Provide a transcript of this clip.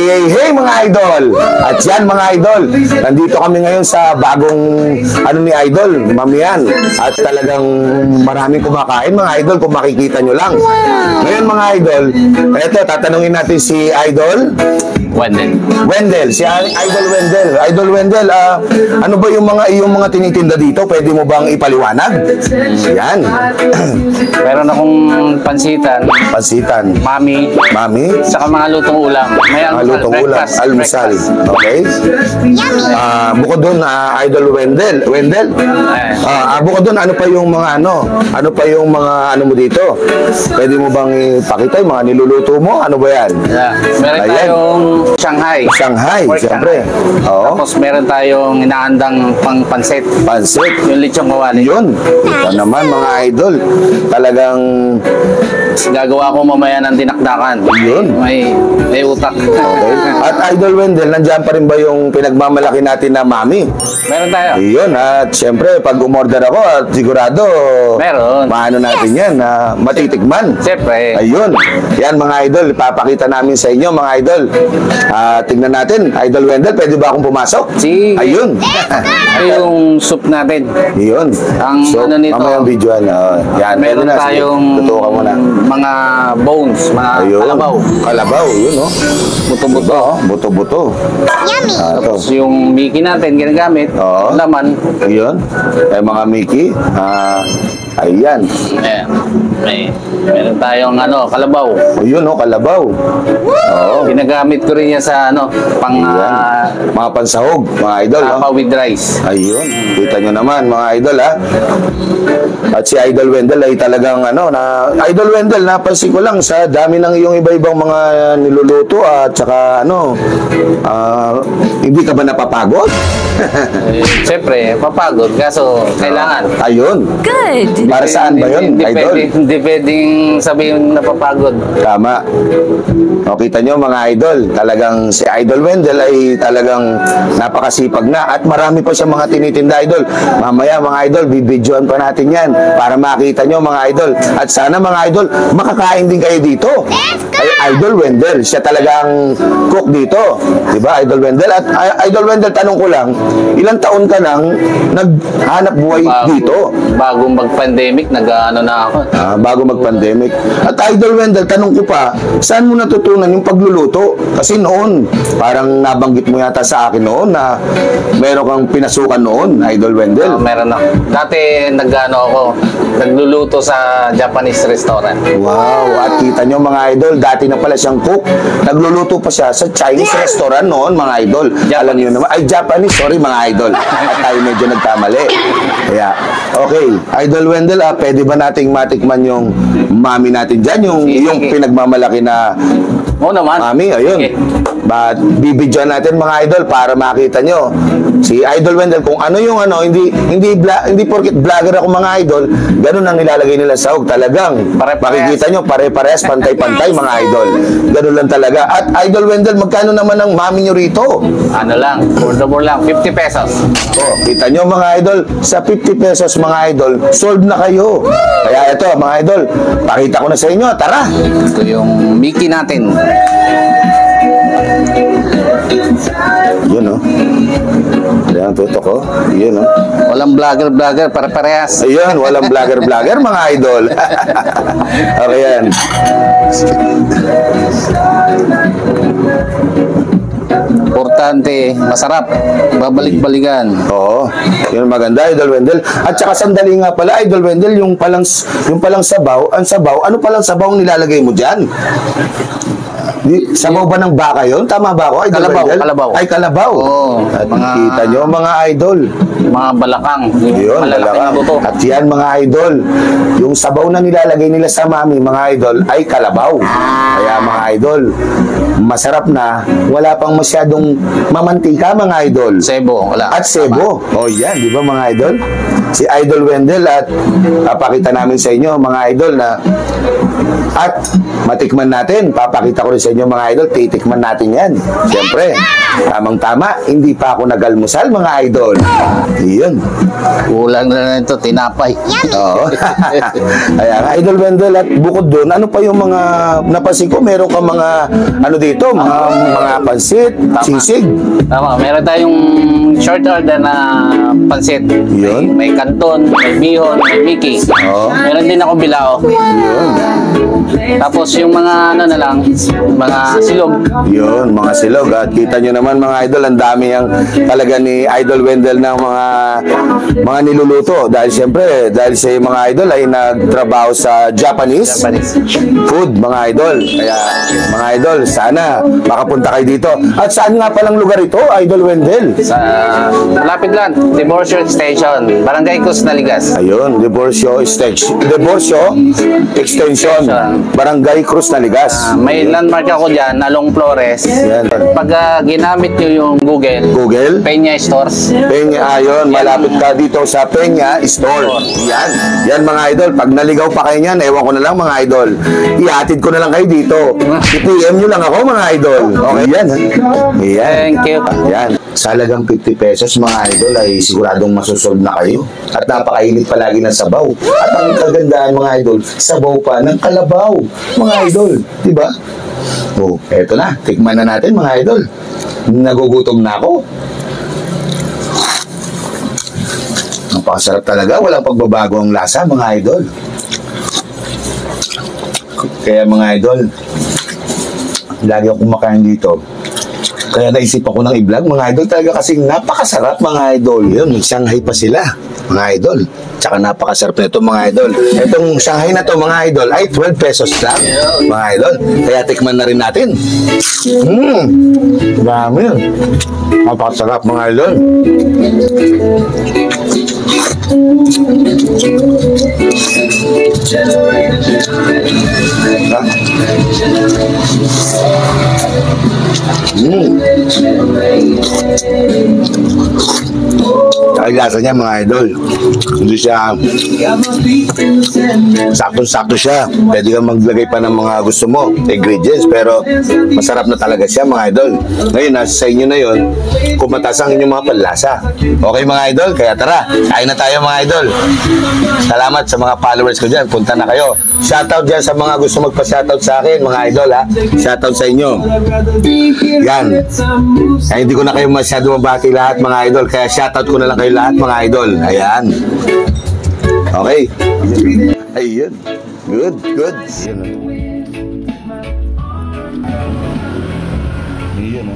Hey mga idol! At yan mga idol, nandito kami ngayon sa bagong ano ni idol, mamiyan. At talagang maraming kumakain mga idol kung makikita nyo lang. Ngayon mga idol, eto tatanungin natin si idol Wendell, si Idol Wendell. Idol Wendell, ano ba yung mga tinitinda dito? Pwede mo bang ipaliwanag? Yan. Meron akong pansitan, mami, saka mga lutong ulam. May lutong ulam, almusal. Okay? Bukod doon, Idol Wendell, bukod doon, ano pa yung mga ano mo dito? Pwede mo bang ipakita yung mga niluluto mo? Ano ba yan? Meron tayong Shanghai, siyempre. Oo. Tapos meron tayong inaandang pansit. Yung lechong kawali. Yun. Ito naman mga idol. Talagang gagawa ko mamaya ng dinakdakan. Yun. May utak. Okay. At Idol Wendell, nandiyan pa rin ba yung pinagmamalaki natin na mami? Meron tayo. Yun. At siyempre, pag umorder ako, at sigurado, meron. Maano natin yan, matitikman. Siyempre. Ayun. Yan mga idol, ipapakita namin sa inyo mga idol. Tingnan natin, Idol Wendell, pwede ba akong pumasok? Sige. Ayun. Ito yung soup natin. Yun. Ang so, ano nito, mamayang videoan. Yan. Meron tayong tutukan mo na. Mga bones, mga kalabaw, yun, no? Buto-buto. Buto-buto. Yummy. Tapos yung Mickey natin ginagamit, laman. Yun. Ay mga Mickey. Ayan. Meron tayong kalabaw. Yun, no, kalabaw. Ginagamit ko rin yan sa mga pansahog, mga idol. Tapa with rice. Ayun. Kita nyo naman, mga idol, ha? At si Idol Wendell ay talagang Idol Wendell, napansin ko lang sa dami ng iyong iba-ibang mga niluluto at saka hindi ka ba napapagod? Siyempre, papagod. Kaso, kailangan. Ayun. Good. Para saan ba yun, Idol? Hindi pwedeng sabihin napapagod. Tama. O, kita nyo mga idol, talagang si Idol Wendell ay talagang napakasipag na at marami pa siya mga tinitinda idol. Mamaya mga idol, bibidyoan pa natin yan para makita nyo mga idol. At sana mga idol, makakain din kayo dito. Ay Idol Wendell, siya talagang cook dito. Diba Idol Wendell? At Idol Wendell, tanong ko lang, ilang taon ka nang naghanap buhay dito? Bago mag-pandemic, nag-ano na ako. Bago mag-pandemic. At Idol Wendell, tanong ko pa, saan mo natutunan yung pagluluto? Kasi noon, parang nabanggit mo yata sa akin noon na meron kang pinasukan noon, Idol Wendell. Meron ako. Dati nagluluto sa Japanese restaurant. Wow, at kita nyo mga idol, dati na pala siyang cook. Nagluluto pa siya sa Chinese restaurant noon mga idol. Alam nyo naman, Japanese, sorry mga idol. At tayo medyo nagkamali. Kaya, okay, Idol Wendell, pwede ba nating matikman yung mami natin dyan? Yung pinagmamalaki na naman. mami, ayun. Okay. Bibidyoan natin mga idol para makita nyo si Idol Wendell kung ano yung hindi porket vlogger ako mga idol, ganun ang nilalagay nila sa hug. Talagang makikita nyo pare-pares, pantay-pantay mga idol. Ganun lang talaga. At Idol Wendell, magkano naman ang mami nyo rito? Affordable lang, 50 pesos. Kita nyo mga idol, sa 50 pesos mga idol, sold na kayo. Kaya ito mga idol, pakita ko na sa inyo, tara. Ito yung Mickey natin. Yun, no? Ayan, tutok ko. Yun, no? Walang vlogger, pare-parehas. Ayun, walang vlogger, mga idol. Okay, yan. Importante, masarap, babalik-balikan. Oo, yun maganda, Idol Wendell. At saka sandali nga pala, Idol Wendell, yung palang sabaw, ano palang sabaw nilalagay mo dyan? Sabaw ba ng baka yun? Tama ba ako, Idol Wendell? Kalabaw. Ay, kalabaw. At kita nyo, mga idol. Mga balakang. Yun, balakang. At yan, mga idol. Yung sabaw na nilalagay nila sa mami, mga idol, ay kalabaw. Kaya, mga idol, masarap na, wala pang masyadong mamantika, mga idol. Sebo, wala. At sebo. Yan, di ba, mga idol? Si Idol Wendell, at papakita namin sa inyo, mga idol, na at matikman natin, papakita ko rin sa inyo nyo mga idol, titikman natin yan. Siyempre, tamang-tama, hindi pa ako nag-almusal mga idol. Iyon. Kulang na ito, tinapay. Oo. Ayan, Idol Wendell, at bukod doon, ano pa yung mga, napansin ko, meron ka mga, ano dito, mga pansit, sisig. Tama, meron tayong short order na pansit. Yun. May kanton, may bihon, may Mickey. Oo. Meron din ako bilao. Tapos yung mga ano na lang, mga silog. Yun, mga silog. At kita nyo naman mga idol, ang dami ang talaga ni Idol Wendell ng mga niluluto. Dahil siyempre, dahil sa mga idol ay nagtrabaho sa Japanese food, mga idol. Kaya mga idol, sana makapunta kayo dito. At saan nga palang lugar ito, Idol Wendell? Sa malapit lang, Divorcio Station, Barangay Cruz Naligas. Ayun, Divorcio Extension, Barangay Cruz Naligas. May landmark ako dyan, Along Flores. Yan. Pag ginamit nyo yung Google? Peña Stores. Peña, ayun, malapit ka dito sa Peña Store. Yan. Yan mga idol, pag naligaw pa kayo niyan, ewan ko na lang mga idol. Ihatid ko na lang kayo dito. I-PM nyo lang ako mga idol. Okay yan. Yan. Thank you. Yan. Sa halagang 50 pesos mga idol ay siguradong masusolve na kayo. At napakainit palagi ng sabaw. At ang kagandahan mga idol, sabaw pa ng kalabaw. Mga idol, di ba? Oh, eto na. Tikman na natin mga idol. Nagugutom na ako. Napakasarap talaga. Walang pagbabago ang lasa mga idol. Kaya mga idol, lagi ako kumakain dito. Kaya naisip ako ng i-vlog mga idol talaga kasing napakasarap mga idol. Yun, may Shanghai pa sila mga idol. Tsaka napakasarap na ito mga idol. Itong Shanghai na to mga idol ay 12 pesos lang mga idol. Kaya tikman na rin natin. Dami yun. Napakasarap mga idol. Ay lasa niya mga idol. Hindi siya sakto-sakto siya. Pwede kang maglagay pa ng mga gusto mo, ingredients, pero masarap na talaga siya mga idol. Ngayon, nasa sa inyo na yun kung mataas ang inyong mga panlasa. Okay mga idol? Kaya tara, kain na tayo mga idol. Salamat sa mga followers ko dyan. Punta na kayo. Shoutout dyan sa mga gusto magpa-shoutout sa akin mga idol ha. Shoutout sa inyo. Yan. Ay, hindi ko na kayo masyado mabati lahat mga idol. Kaya shoutout ko na lang kayo lahat mga idol. Ayan. Okay. Ayun. Good, good. Ayun. Ayun.